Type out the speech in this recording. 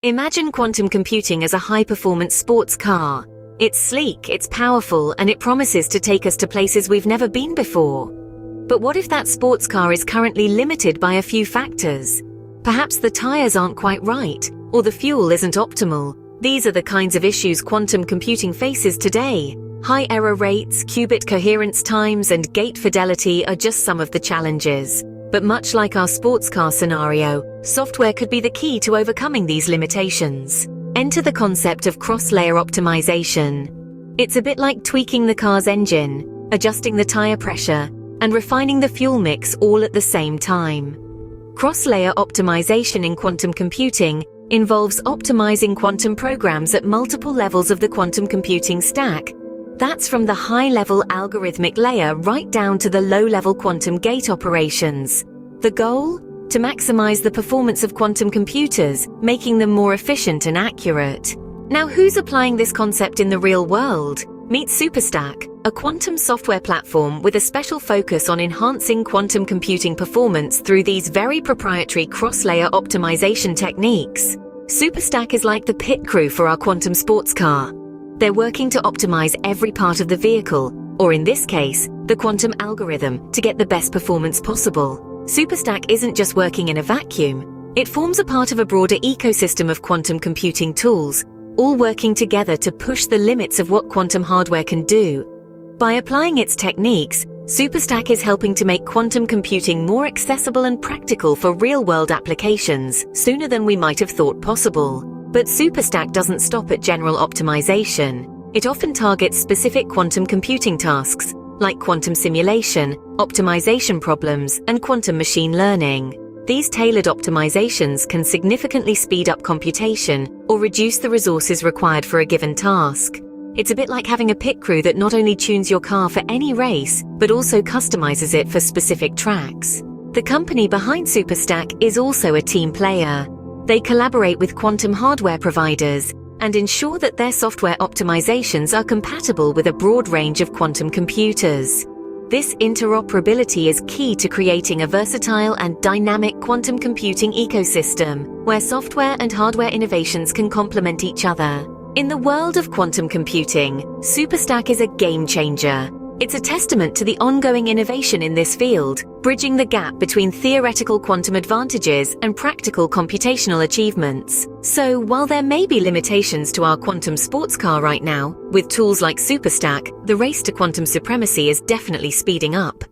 Imagine quantum computing as a high-performance sports car. It's sleek, it's powerful, and it promises to take us to places we've never been before. But what if that sports car is currently limited by a few factors? Perhaps the tires aren't quite right, or the fuel isn't optimal. These are the kinds of issues quantum computing faces today. High error rates, qubit coherence times, and gate fidelity are just some of the challenges. But much like our sports car scenario, software could be the key to overcoming these limitations. Enter the concept of cross-layer optimization. It's a bit like tweaking the car's engine, adjusting the tire pressure, and refining the fuel mix all at the same time. Cross-layer optimization in quantum computing involves optimizing quantum programs at multiple levels of the quantum computing stack. That's from the high-level algorithmic layer right down to the low-level quantum gate operations. The goal? To maximize the performance of quantum computers, making them more efficient and accurate. Now, who's applying this concept in the real world? Meet Superstaq, a quantum software platform with a special focus on enhancing quantum computing performance through these very proprietary cross-layer optimization techniques. Superstaq is like the pit crew for our quantum sports car. They're working to optimize every part of the vehicle, or in this case, the quantum algorithm, to get the best performance possible. Superstaq isn't just working in a vacuum. It forms a part of a broader ecosystem of quantum computing tools, all working together to push the limits of what quantum hardware can do. By applying its techniques, Superstaq is helping to make quantum computing more accessible and practical for real-world applications sooner than we might have thought possible. But Superstaq doesn't stop at general optimization. It often targets specific quantum computing tasks, like quantum simulation, optimization problems, and quantum machine learning. These tailored optimizations can significantly speed up computation or reduce the resources required for a given task. It's a bit like having a pit crew that not only tunes your car for any race, but also customizes it for specific tracks. The company behind Superstaq is also a team player. They collaborate with quantum hardware providers and ensure that their software optimizations are compatible with a broad range of quantum computers. This interoperability is key to creating a versatile and dynamic quantum computing ecosystem, where software and hardware innovations can complement each other. In the world of quantum computing, Superstaq is a game changer. It's a testament to the ongoing innovation in this field, bridging the gap between theoretical quantum advantages and practical computational achievements. So, while there may be limitations to our quantum sports car right now, with tools like Superstaq, the race to quantum supremacy is definitely speeding up.